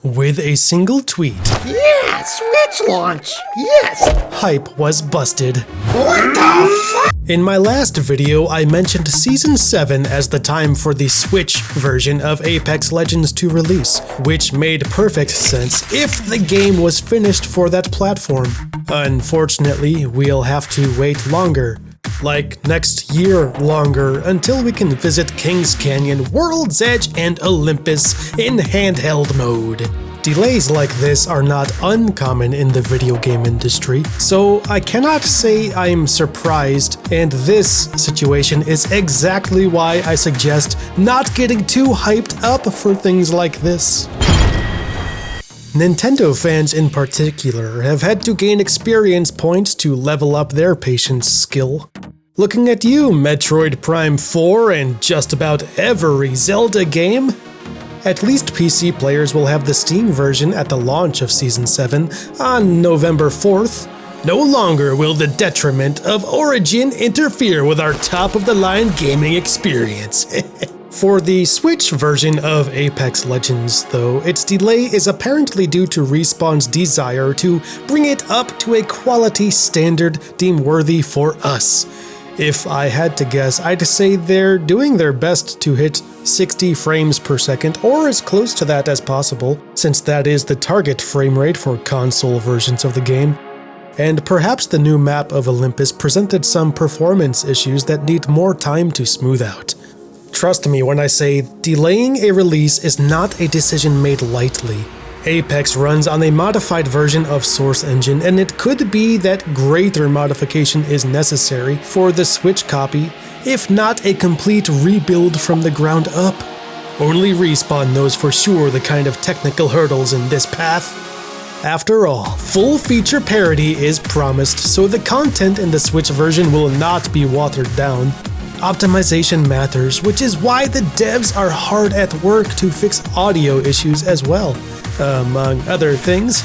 with a single tweet. Yeah, Switch launch. Yes. Hype was busted. What the fuck? In my last video, I mentioned Season 7 as the time for the Switch version of Apex Legends to release, which made perfect sense if the game was finished for that platform. Unfortunately, we'll have to wait longer. Like next year longer, until we can visit Kings Canyon, World's Edge, and Olympus in handheld mode. Delays like this are not uncommon in the video game industry, so I cannot say I'm surprised, and this situation is exactly why I suggest not getting too hyped up for things like this. Nintendo fans in particular have had to gain experience points to level up their patience skill. Looking at you, Metroid Prime 4 and just about every Zelda game. At least PC players will have the Steam version at the launch of Season 7 on November 4th. No longer will the detriment of Origin interfere with our top-of-the-line gaming experience. For the Switch version of Apex Legends, though, its delay is apparently due to Respawn's desire to bring it up to a quality standard deemed worthy for us. If I had to guess, I'd say they're doing their best to hit 60 frames per second or as close to that as possible, since that is the target frame rate for console versions of the game. And perhaps the new map of Olympus presented some performance issues that need more time to smooth out. Trust me when I say delaying a release is not a decision made lightly. Apex runs on a modified version of Source Engine, and it could be that greater modification is necessary for the Switch copy, if not a complete rebuild from the ground up. Only Respawn knows for sure the kind of technical hurdles in this path. After all, full feature parity is promised, so the content in the Switch version will not be watered down. Optimization matters, which is why the devs are hard at work to fix audio issues as well, among other things.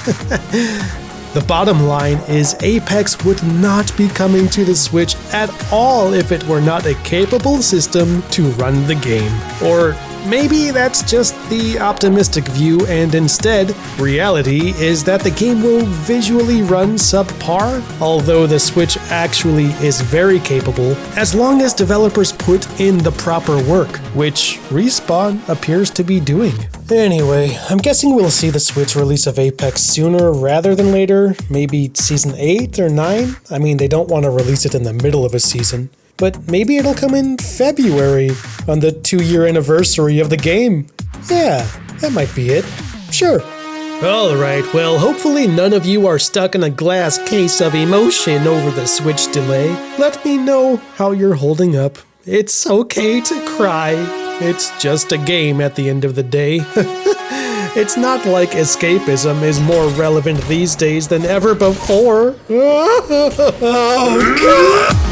The bottom line is Apex would not be coming to the Switch at all if it were not a capable system to run the game. Or maybe that's just the optimistic view, and instead, reality is that the game will visually run subpar, although the Switch actually is very capable, as long as developers put in the proper work, which Respawn appears to be doing. Anyway, I'm guessing we'll see the Switch release of Apex sooner rather than later, maybe Season 8 or 9? I mean, they don't want to release it in the middle of a season. But maybe it'll come in February, on the 2-year anniversary of the game. Yeah, that might be it. Sure. Alright, well, hopefully none of you are stuck in a glass case of emotion over the Switch delay. Let me know how you're holding up. It's okay to cry. It's just a game at the end of the day. It's not like escapism is more relevant these days than ever before. Oh, God.